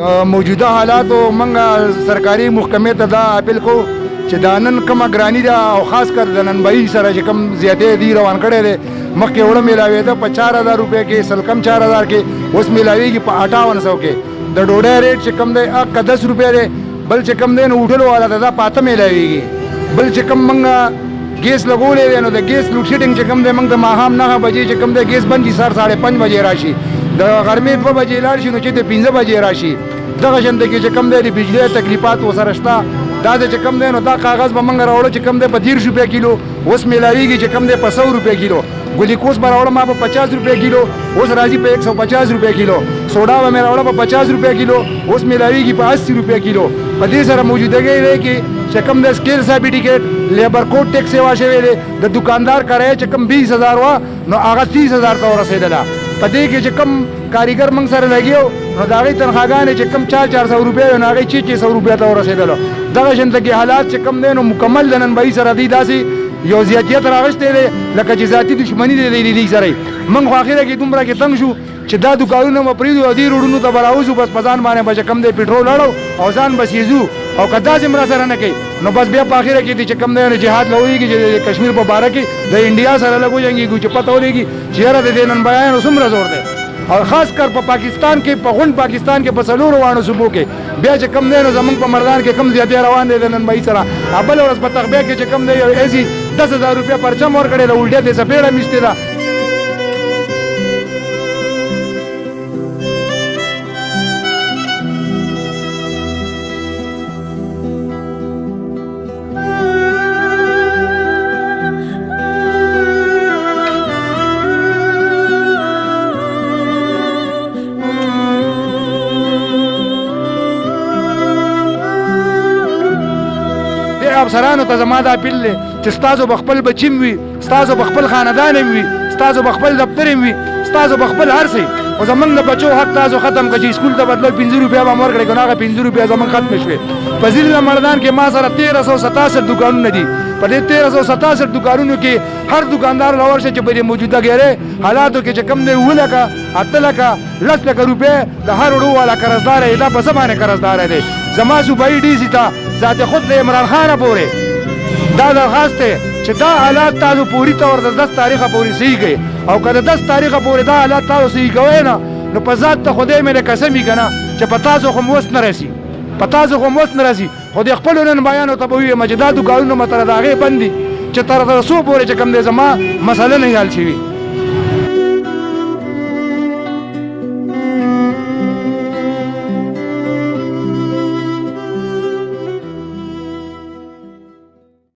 موجوده حالاتو موږ سرکاري محکمې ته دا اپیل کو چې دا نن کومه ګراني ده او خاص کر د ننبهي سره چې کوم زیاتې دي روان کړی دی مخکې وړه میلاوېده په 4000 روپۍ کې سلکم 4000 کې اوس میلاوېږي په 5800 کې د ډوډۍ ریټ چې کوم دی 10 روپۍ دی بل چې کوم دی نو وټلو والا ته دا پاته میلاوېږي بل چې کوم موږ ګیس لګولی دی نو د ګیس لوډ شیډینګ چې کوم دی موږ د ماښام 9 بجې چې کوم دی ګیس بند شي سهار 5:30 بجې راشي د غرمې 2 بجې لاړ شي نو چې د 15 بجې راشي دغه شان کې چې کوم دی د بجلی تکلیفات وسره شته دا چې کوم دی نو دا کاغذ به موږ راوړو چې کوم دی په 30 روپۍ کیلو اوس میلاویږي چې کوم دی په 100 روپۍ کیلو ګلیکوز به راوړم ما په 50 روپۍ کیلو اوس راځي په 150 روپۍ کیلو سوډا به مې راوړم په 50 روپۍ کیلو اوس میلاویږي په 80 روپۍ کیلو په دې سره موجودګي دی کې چې کوم د سکیل سرټیفیکټ لیبر کوډ ټیکس سیوا شوی دی د دکاندار کرایه چې کوم 20000 وا نو هغه 30000 ته ورسېدله په دې کې چې کوم کاریګر موږ سره لګیو نو د هغې تنخواګانې چې کوم 400 روپۍ نو هغې 600 روپۍ ته ورسېدلو دغه شان کې حالات چې کوم دی نو مکمل د ننبهي سره دی داسې یو زیاتیت راغشتی دی لکه چې ذاتي دشمني دی د دې سره موږ خو اخره کې دومره کې تنګ شو چې دا دکانونه مو پرېږدو او دې روډونو ته به راوځو بس په ځان باندې به چې کوم دی پټرول اړو او ځان به سیزو او که داسې مرا سره نه کوي نو بس بیا په اخره کې چې کوم دی نو جهاد لویږي چې د کشمیر په باره کې د انډیا سره لږ وجنګېږو چې پته ولګي چې یاره د دې ننبهیانو څومره زور دی او خاص کر په پاکستان کې په غونډ پاکستان کې په څلورو واڼو صوبو کې بیا چې کم دی نو زمونږ په مردان کې کم زیاتې روان دی د ننبهي سره بله ورځ په تغبیه کې چې کم دی یو ایسي 10000 روپۍ پرچم ورکړې ده الټیا دې څپېړه میشتې ده افسرانو ته زما دا اپیل دی چې ستاسو به خپل بچي وي ستاسو به خپل خاندان وي ستاسو به خپل دفتر وي ستاسو به خپل هر څه او زمونږ د بچو حق تاسو ختم کړئ چې سکول ته بدلو 15 روپۍ به مو ورکړئ که نو هغه 15 روپۍ زمونږ ختمې شوې په ځینې مردان کې ما سره 1367 دکانونه دي په دې 1367 دکانونو کې هر دکاندار له ورشه چې په دې موجوده ګیرې حالاتو کې چې کم دی 7 لکه 8 لکه 10 لکه روپۍ د هر وړو والا قرضدار دی دا په څه باندې قرضدار دی زما صوبایي ډي سي ته ذات خود د عمران خانه پورې دا درخواست دی چې دا حالات تاسو پوری طور د 10 تاریخه پورې صحیح کړئ او که د 10 تاریخه پورې دا حالات تاسو صحیح کوئ نه نو په ذات ته خدای مې د قسم وي که نه چې په تاسو خو م اوس نه رسي په تاسو خو م اوس نه رسي خو د خپلو ننبهیانو ته به ووایم چې دا دکانونه مه تر د هغې بند دي چې تر څو پورې چې کوم دی زما مسله نه حل شوي